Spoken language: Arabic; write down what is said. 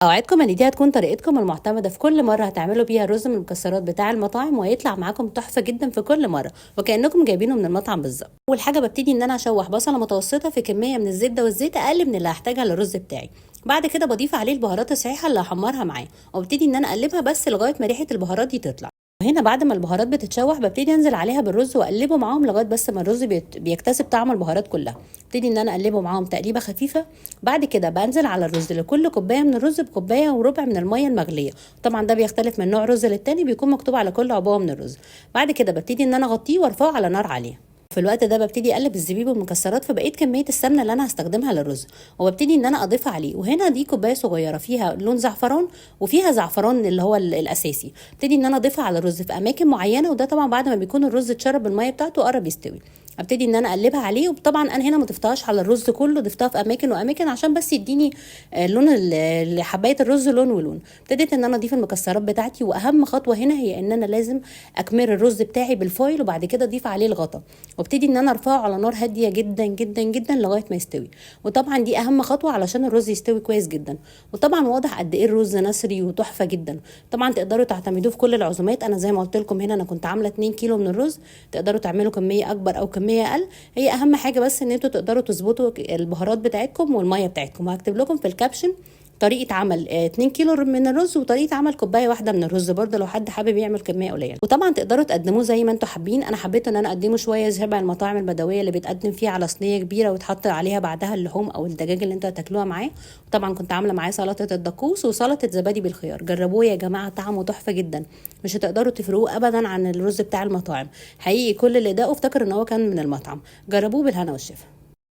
اوعدكم ان دي هتكون طريقتكم المعتمده في كل مره هتعملوا بيها الرز من المكسرات بتاع المطاعم، وهيطلع معاكم تحفه جدا في كل مره وكانكم جايبينه من المطعم بالظبط. اول حاجه ببتدي ان انا اشوح بصله متوسطه في كميه من الزبده، والزيت اقل من اللي هحتاجها للرز بتاعي. بعد كده بضيف عليه البهارات الصحيحه اللي هحمرها معاه، وابتدي ان انا اقلبها بس لغايه ما ريحه البهارات دي تطلع. وهنا بعد ما البهارات بتتشوح ببتدي انزل عليها بالرز واقلبه معاهم لغايه بس ما الرز بيكتسب طعم البهارات كلها. ابتدي ان انا اقلبه معاهم تقليبه خفيفه. بعد كده بنزل على الرز، لكل كوبايه من الرز بكوبايه وربع من الميه المغليه. طبعا ده بيختلف من نوع رز للتاني، بيكون مكتوب على كل عبوه من الرز. بعد كده ببتدي ان انا اغطيه وارفعه على نار عاليه. في الوقت ده ببتدي اقلب الزبيب والمكسرات في بقيه كميه السمنه اللي انا هستخدمها للرز، وببتدي ان انا اضيفها عليه. وهنا دي كوبايه صغيره فيها لون زعفران، وفيها زعفران اللي هو الاساسي. ابتدي ان انا اضيفها على الرز في اماكن معينه، وده طبعا بعد ما بيكون الرز اتشرب الميه بتاعته وقرب يستوي. ابتدي ان انا اقلبها عليه. وطبعا انا هنا ما ضفتهاش على الرز كله، ضفتها في اماكن واماكن عشان بس يديني لون حبايه الرز لون ولون. ابتديت ان انا اضيف المكسرات بتاعتي، واهم خطوه هنا هي ان انا لازم اكمر الرز بتاعي بالفويل، وبعد كده اضيف عليه الغطا، وابتدي ان انا ارفعه على نار هاديه جدا جدا جدا لغايه ما يستوي. وطبعا دي اهم خطوه علشان الرز يستوي كويس جدا. وطبعا واضح قد ايه الرز نسري وتحفه جدا. طبعا تقدروا تعتمدوه في كل العزومات. انا زي ما قلت لكم هنا انا كنت عامله 2 كيلو من الرز، تقدروا تعملوا كميه اكبر او كميه اقل. هي اهم حاجه بس ان انتوا تقدروا تظبطوا البهارات بتاعتكم والميه بتاعتكم. وهكتب لكم في الكابشن طريقه عمل 2 كيلو من الرز، وطريقه عمل كوبايه واحده من الرز برده لو حد حابب يعمل كميه قليله. وطبعا تقدروا تقدموه زي ما انتوا حابين. انا حبيت ان انا اقدمه شويه شبه المطاعم البدويه اللي بتقدم فيها على صينيه كبيره وتحط عليها بعدها اللحوم او الدجاج اللي انتوا هتاكلوها معاه. وطبعا كنت عامله معاه سلطه الدقوس وسلطه زبادي بالخيار. جربوه يا جماعه، طعمه تحفه جدا، مش هتقدروا تفرقوه ابدا عن الرز بتاع المطاعم. حقيقي كل اللي ده افتكر ان هو كان من المطعم. جربوه بالهنا والشفا.